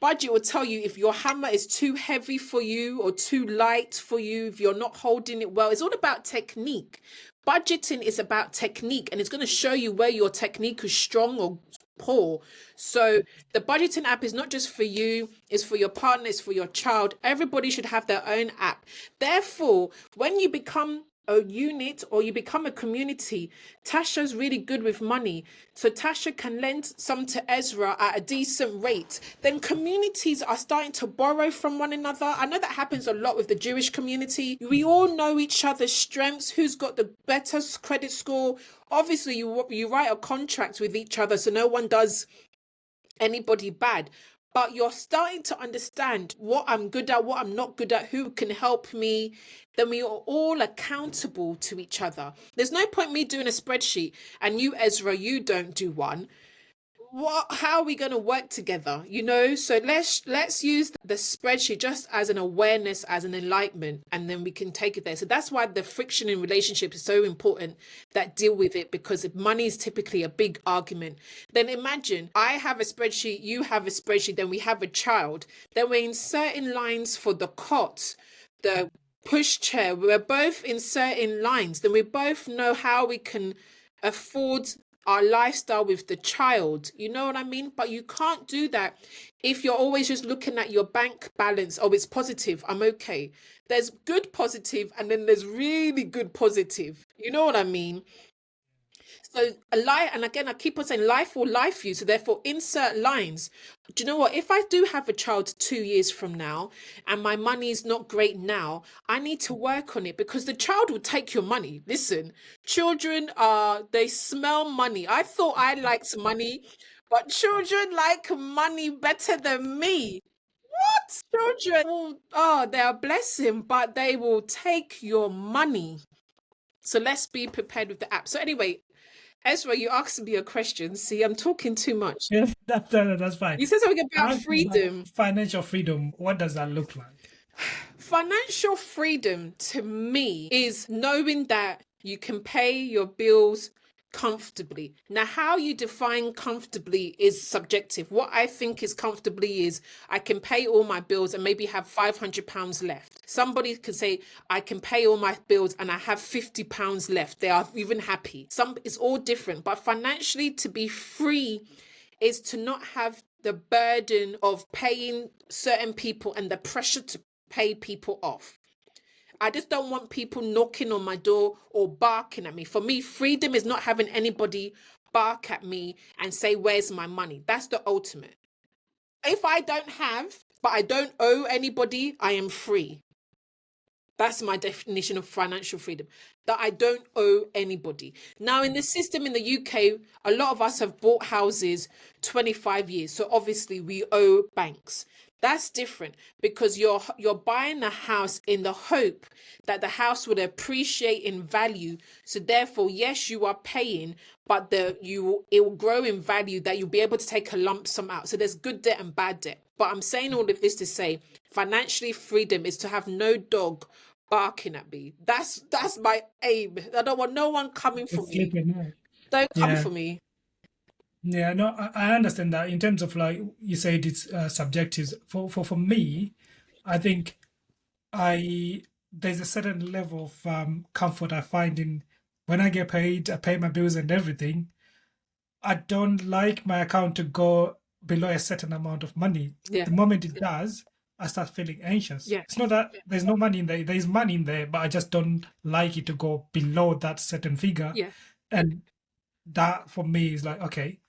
budget will tell you if your hammer is too heavy for you or too light for you, if you're not holding it well. It's all about technique. Budgeting is about technique, and it's going to show you where your technique is strong or poor. So the budgeting app is not just for you, it's for your partner, it's for your child. Everybody should have their own app. Therefore, when you become a unit or you become a community, Tasha's really good with money. So Tasha can lend some to Ezra at a decent rate. Then communities are starting to borrow from one another. I know that happens a lot with the Jewish community. We all know each other's strengths, who's got the better credit score. Obviously, you write a contract with each other so no one does anybody bad, but you're starting to understand what I'm good at, what I'm not good at, who can help me. Then we are all accountable to each other. There's no point me doing a spreadsheet and you, Ezra, you don't do one. How are we going to work together? So let's use the spreadsheet just as an awareness, as an enlightenment, and then we can take it there. So that's why the friction in relationships is so important, that deal with it, because if money is typically a big argument. Then imagine I have a spreadsheet, you have a spreadsheet, then we have a child, then we're inserting lines for the cot, the pushchair, we're both inserting lines, then we both know how we can afford our lifestyle with the child. You know what I mean? But you can't do that if you're always just looking at your bank balance. Oh, it's positive, I'm okay. There's good positive, and then there's really good positive. You know what I mean? So a lie, and again, I keep on saying life will life you. So therefore, insert lines. Do you know what? If I do have a child 2 years from now and my money is not great now, I need to work on it, because the child will take your money. Listen, children they smell money. I thought I liked money, but children like money better than me. Children they are a blessing, but they will take your money. So let's be prepared with the app. So anyway, Ezra, you asked me a question. See, I'm talking too much. Yes, that's fine. You said something about freedom. Financial freedom, what does that look like? Financial freedom to me is knowing that you can pay your bills comfortably. Now, how you define comfortably is subjective. What I think is comfortably is I can pay all my bills and maybe have £500 left. Somebody can say I can pay all my bills and I have £50 left. They are even happy. It's all different. But financially, to be free is to not have the burden of paying certain people and the pressure to pay people off. I just don't want people knocking on my door or barking at me. For me, freedom is not having anybody bark at me and say, where's my money? That's the ultimate. If I don't have, but I don't owe anybody, I am free. That's my definition of financial freedom, that I don't owe anybody. Now, in the system in the UK, a lot of us have bought houses 25 years. So obviously we owe banks. That's different, because you're buying a house in the hope that the house would appreciate in value. So therefore, yes, you are paying, but it will grow in value, that you'll be able to take a lump sum out. So there's good debt and bad debt. But I'm saying all of this to say, financially freedom is to have no dog barking at me. That's my aim. I don't want no one coming for me. Don't come for me. Yeah, no, I understand that. In terms of, like you said, it's subjective. For me, I think there's a certain level of comfort I find in when I get paid, I pay my bills and everything. I don't like my account to go below a certain amount of money. Yeah. The moment it does, I start feeling anxious. Yeah. It's not that there's no money in there. There's money in there, but I just don't like it to go below that certain figure. Yeah. And that for me is like, okay,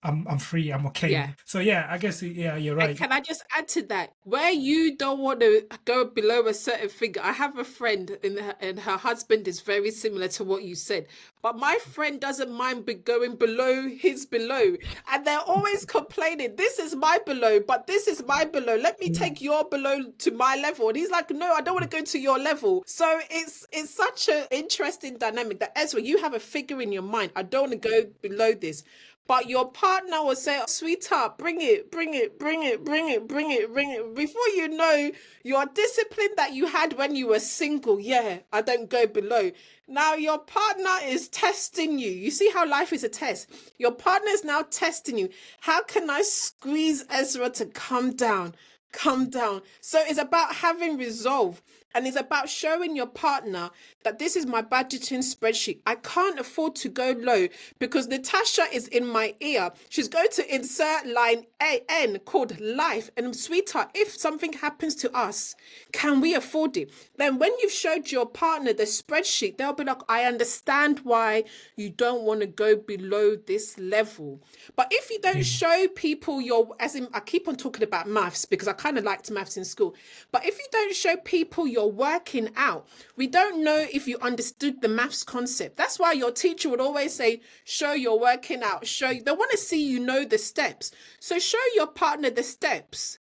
I'm free, I'm okay. Yeah. So yeah, I guess you're right. And can I just add to that? Where you don't want to go below a certain figure, I have a friend and her husband is very similar to what you said. But my friend doesn't mind going below his below. And they're always complaining, this is my below, but this is my below. Let me take your below to my level. And he's like, no, I don't want to go to your level. So it's such an interesting dynamic that, Ezra, you have a figure in your mind. I don't want to go below this. But your partner will say, sweetheart, bring it, bring it, bring it, bring it, bring it, bring it. Before you know, your discipline that you had when you were single, yeah, I don't go below. Now your partner is testing you. You see how life is a test. Your partner is now testing you. How can I squeeze Ezra to come down? Come down. So it's about having resolve. And it's about showing your partner that this is my budgeting spreadsheet. I can't afford to go low because Natasha is in my ear. She's going to insert line AN called life. And sweetheart, if something happens to us, can we afford it? Then when you've showed your partner the spreadsheet, they'll be like, I understand why you don't want to go below this level. But if you don't Yeah. show people your, as in, I keep on talking about maths because I kind of liked maths in school. But if you don't show people your working out, we don't know if you understood the maths concept. That's why your teacher would always say, show your working out. They want to see you know the steps. So show your partner the steps.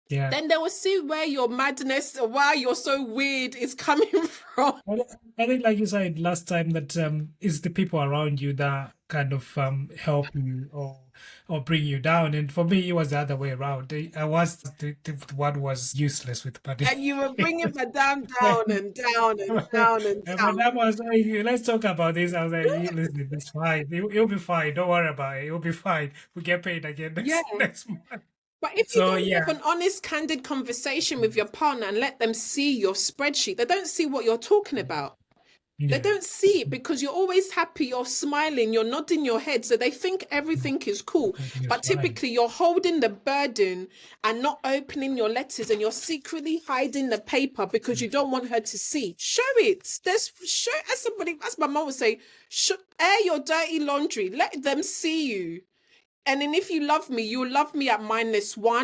Yeah. Then they will see where your madness or why you're so weird is coming from. I think, like you said last time, that it's the people around you that kind of help you or bring you down. And for me, it was the other way around. I was the one was useless with money. And you were bringing Madame down and down and down and And my down. dad was like, let's talk about this. I was like, listen, it's fine. It'll be fine. Don't worry about it. It'll be fine. We get paid again Yeah. next month. But if you So don't yeah. have an honest, candid conversation with your partner and let them see your spreadsheet, they don't see what you're talking about. They Yeah. don't see it because you're always happy, you're smiling, you're nodding your head. So they think everything is cool. Everything is But fine. typically you're holding the burden and not opening your letters and you're secretly hiding the paper because you don't want her to see. Show it. As my mom would say, air your dirty laundry. Let them see you. And then if you love me, you'll love me at -1,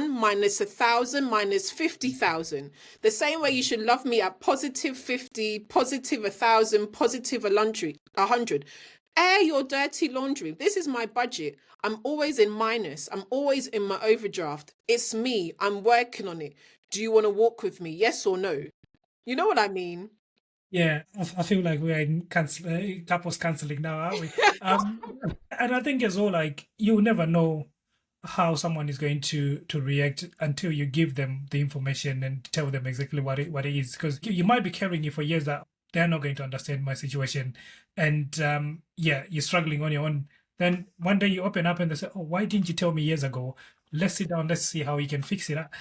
-1,000, -50,000. The same way you should love me at +50, +1,000, +100. Air your dirty laundry. This is my budget. I'm always in minus. I'm always in my overdraft. It's me. I'm working on it. Do you want to walk with me? Yes or no? You know what I mean? Yeah, I feel like we're in couples counseling now, aren't we? And I think as well, like you never know how someone is going to react until you give them the information and tell them exactly what it is. Because you might be carrying it for years that they're not going to understand my situation, and yeah, you're struggling on your own. Then one day you open up and they say, "Oh, why didn't you tell me years ago? Let's sit down. Let's see how we can fix it up.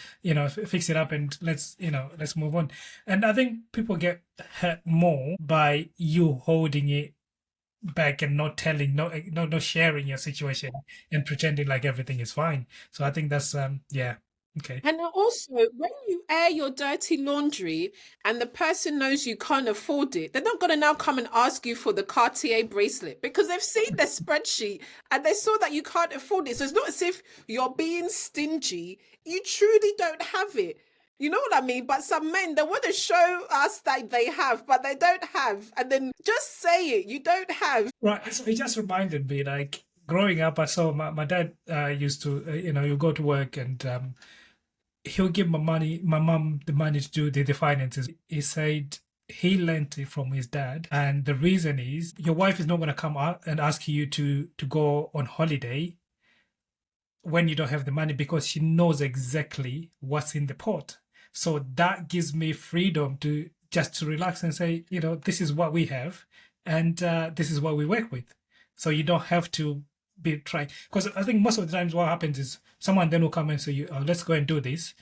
Fix it up, and let's move on." And I think people get hurt more by you holding it back and not telling, not sharing your situation and pretending like everything is fine. So I think that's yeah, okay. And also, when you air your dirty laundry and the person knows you can't afford it, they're not going to now come and ask you for the Cartier bracelet because they've seen the spreadsheet and they saw that you can't afford it. So it's not as if you're being stingy. You truly don't have it. You know what I mean? But some men, they want to show us that they have, but they don't have. And then just say it. You don't have. Right. So it just reminded me, like growing up, I saw my dad used to, you go to work and he'll give my mom the money to do the finances. He said he lent it from his dad, and the reason is your wife is not going to come out and ask you to go on holiday when you don't have the money because she knows exactly what's in the pot. So that gives me freedom to just to relax and say, this is what we have, and this is what we work with. So you don't have to be trying, because I think most of the times what happens is someone then will come and say, let's go and do this,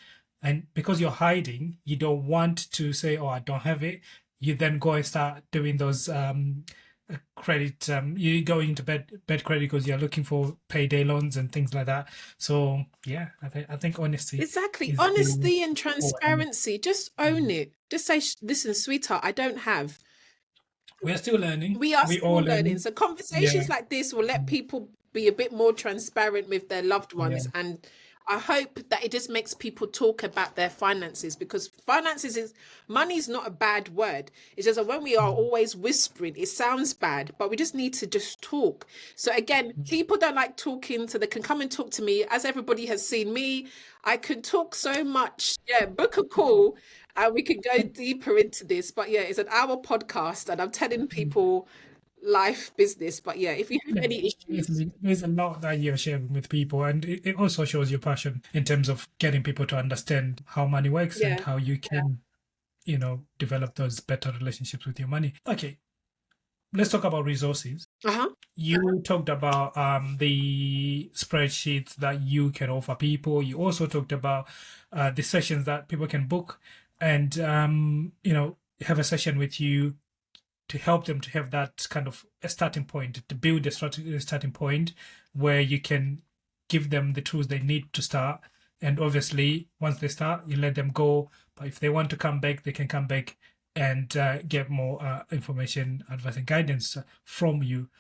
and because you're hiding, you don't want to say, oh, I don't have it. You then go and start doing those credit. You go into bad credit because you're looking for payday loans and things like that. So yeah, I think honesty. Exactly. Is Honesty and important. transparency. Just own it. Just say, listen, sweetheart, I don't have. We are still learning. We are We still all learning. learning. So Yeah. conversations like this will let people be a bit more transparent with their loved Yeah. ones. And I hope that it just makes people talk about their finances because money is not a bad word. It's just that when we are always whispering, it sounds bad, but we just need to just talk. So again, people don't like talking, so they can come and talk to me. As everybody has seen me, I could talk so much. Yeah, book a call and we can go deeper into this. But yeah, it's an hour podcast and I'm telling people life business. But yeah, if you have Yeah, any issues, there's a lot that you're sharing with people, and it also shows your passion in terms of getting people to understand how money works and yeah. how you can, develop those better relationships with your money. Okay, let's talk about resources. Uh-huh. You talked about the spreadsheets that you can offer people. You also talked about the sessions that people can book, and have a session with you to help them to have that kind of a starting point, to build a starting point where you can give them the tools they need to start. And obviously, once they start, you let them go. But if they want to come back, they can come back and get more information, advice, and guidance from you.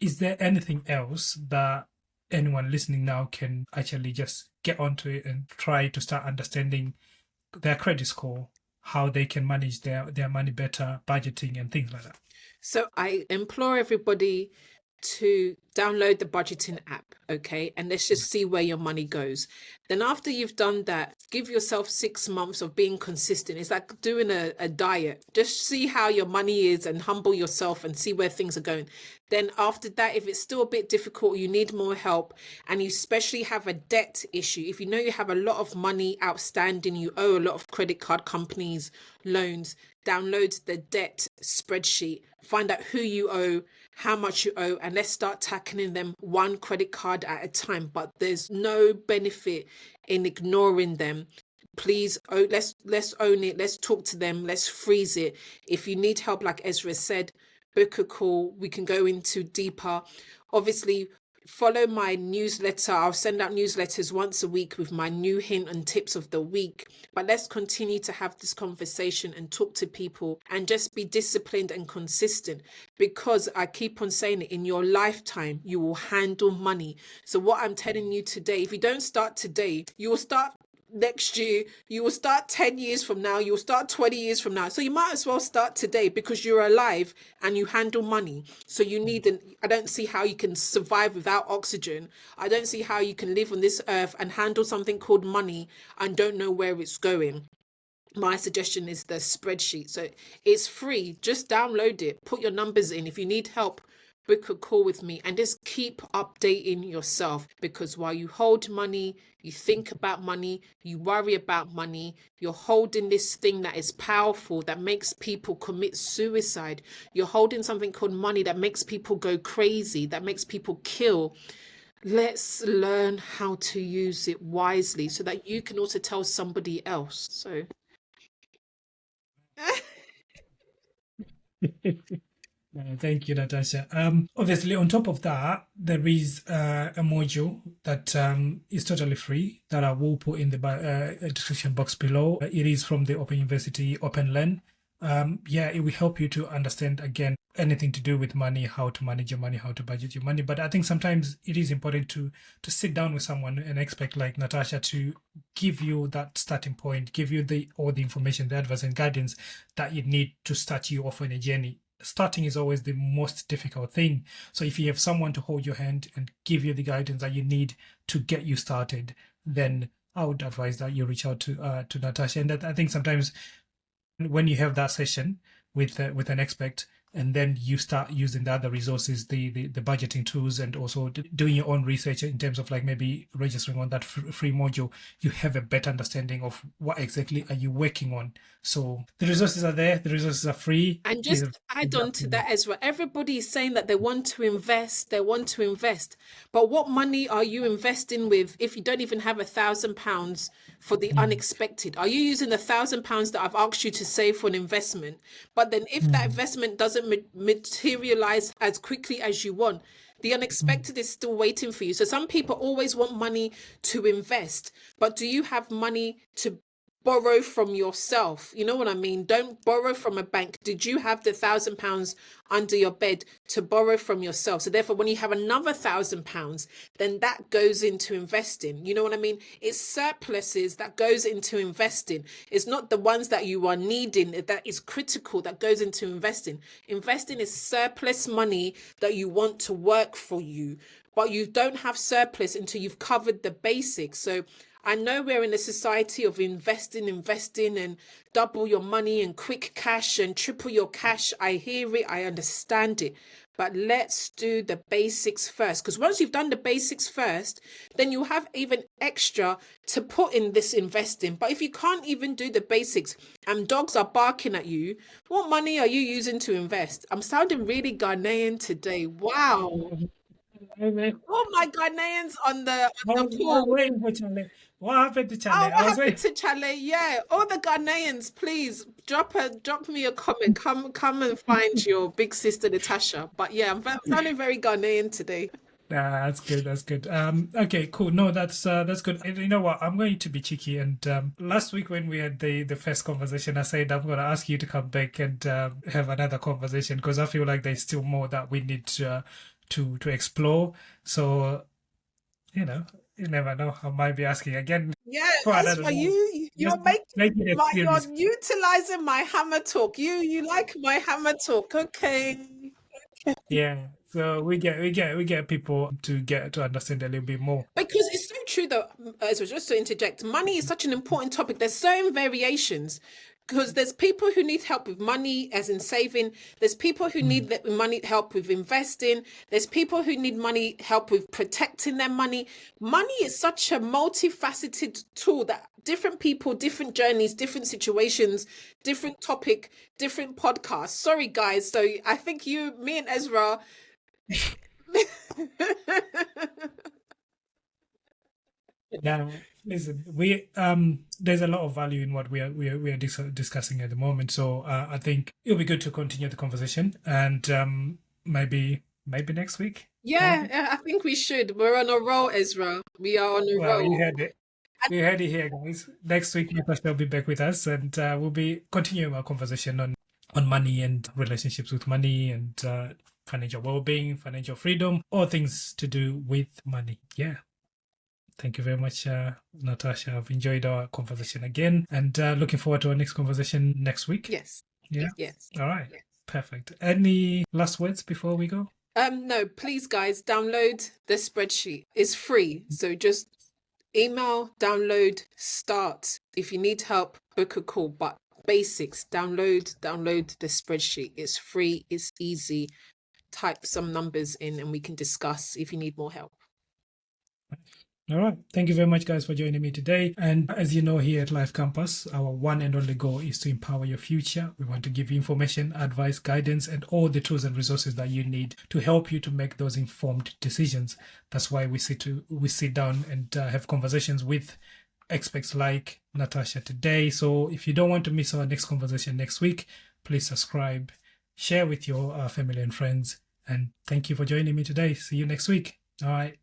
Is there anything else that anyone listening now can actually just get onto it and try to start understanding their credit score, how they can manage their money better, budgeting, and things like that? So I implore everybody to download the budgeting app, okay? And let's just see where your money goes. Then after you've done that, give yourself 6 months of being consistent. It's like doing a diet. Just see how your money is and humble yourself and see where things are going. Then after that, if it's still a bit difficult, you need more help, and you especially have a debt issue. If you know you have a lot of money outstanding, you owe a lot of credit card companies loans, download the debt spreadsheet, find out who you owe, how much you owe, and let's start tackling them one credit card at a time. But there's no benefit in ignoring them. Please, let's own it. Let's talk to them. Let's freeze it. If you need help, like Ezra said, book a call. We can go into deeper. Obviously, follow my newsletter. I'll send out newsletters once a week with my new hint and tips of the week. But let's continue to have this conversation and talk to people and just be disciplined and consistent, because I keep on saying it, in your lifetime, you will handle money. So what I'm telling you today, if you don't start today, you will start next year, you will start 10 years from now, you'll start 20 years from now. So you might as well start today, because you're alive and you handle money. So you need I don't see how you can survive without oxygen. I don't see how you can live on this earth and handle something called money and don't know where it's going. My suggestion is the spreadsheet. So it's free. Just download it, put your numbers in. If you need help, book a call with me, and just keep updating yourself, because while you hold money, you think about money, you worry about money, you're holding this thing that is powerful, that makes people commit suicide. You're holding something called money that makes people go crazy, that makes people kill. Let's learn how to use it wisely so that you can also tell somebody else. So Thank you, Natasha. Obviously, on top of that, there is a module that is totally free that I will put in the description box below. It is from the Open University Open Learn. Yeah, it will help you to understand again anything to do with money, how to manage your money, how to budget your money. But I think sometimes it is important to sit down with someone, an expert like Natasha, to give you that starting point, give you all the information, the advice and guidance that you need to start you off on a journey. Starting is always the most difficult thing. So if you have someone to hold your hand and give you the guidance that you need to get you started, then I would advise that you reach out to Natasha. And that, I think sometimes when you have that session with an expert, and then you start using the other resources, the budgeting tools, and also doing your own research in terms of like maybe registering on that free module, you have a better understanding of what exactly are you working on. So the resources are there, the resources are free. And Is just add it's on up to to you. that as well. Everybody is saying that they want to invest, they want to invest. But what money are you investing with if you don't even have £1,000 for the Mm, unexpected? Are you using £1,000 that I've asked you to save for an investment? But then if that mm, investment doesn't materialize as quickly as you want, the mm, unexpected is still waiting for you. So some people always want money to invest, but do you have money to borrow from yourself? You know what I mean? Don't borrow from a bank. Did you have the £1,000 under your bed to borrow from yourself? So therefore, when you have another £1,000, then that goes into investing. You know what I mean? It's surpluses that goes into investing. It's not the ones that you are needing that is critical that goes into investing. Investing is surplus money that you want to work for you, but you don't have surplus until you've covered the basics. So I know we're in a society of investing, and double your money and quick cash and triple your cash. I hear it, I understand it. but let's do the basics first. Because once you've done the basics first, then you have even extra to put in this investing. But if you can't even do the basics and dogs are barking at you, what money are you using to invest? I'm sounding really Ghanaian today. Wow. All my Ghanaians on the I was call. waiting for Charlie. What happened to Charlie? Oh, I what was happened waiting. to Chale? Yeah, all the Ghanaians, please drop me a comment. Come and find your big sister Natasha. But yeah, I'm sounding very Ghanaian today. Nah, that's good. That's good. Okay, cool. No, that's good. And you know what? I'm going to be cheeky. And last week when we had the first conversation, I said I'm going to ask you to come back and have another conversation because I feel like there's still more that we need to explore. So you know, you never know. I might be asking again Yeah, for another Ezra, one. you're Make it a you're series. utilizing my hammer talk. You like my hammer talk, okay? Yeah. So we get people to get to understand a little bit more. Because it's so true that, as well, just to interject, money is such an important topic. There's so many variations. Because there's people who need help with money, as in saving. There's people who Mm. need money help with investing. There's people who need money help with protecting their money. Money is such a multifaceted tool that different people, different journeys, different situations, different topic, different podcasts. Sorry, guys. So I think me and Ezra. Now, listen, there's a lot of value in what we are discussing at the moment. So I think it'll be good to continue the conversation and maybe next week. Yeah, Maybe. I think we should. We're on a roll, Ezra. We are on a Well, you roll. heard it. You heard it here, guys. Next week, Natasha will be back with us, and we'll be continuing our conversation on money and relationships with money and financial well-being, financial freedom, all things to do with money. Yeah. Thank you very much, Natasha. I've enjoyed our conversation again, and looking forward to our next conversation next week. Yes, Yeah. yes. All right. Perfect. Any last words before we go? No, please, guys, download the spreadsheet. It's free. So just email, download, start. If you need help, book a call. But basics, download the spreadsheet. It's free, it's easy. Type some numbers in and we can discuss if you need more help. All right. Thank you very much, guys, for joining me today. And as you know, here at Life Campus, our one and only goal is to empower your future. We want to give you information, advice, guidance, and all the tools and resources that you need to help you to make those informed decisions. That's why we sit down and have conversations with experts like Natasha today. So if you don't want to miss our next conversation next week, please subscribe, share with your family and friends. And thank you for joining me today. See you next week. All right.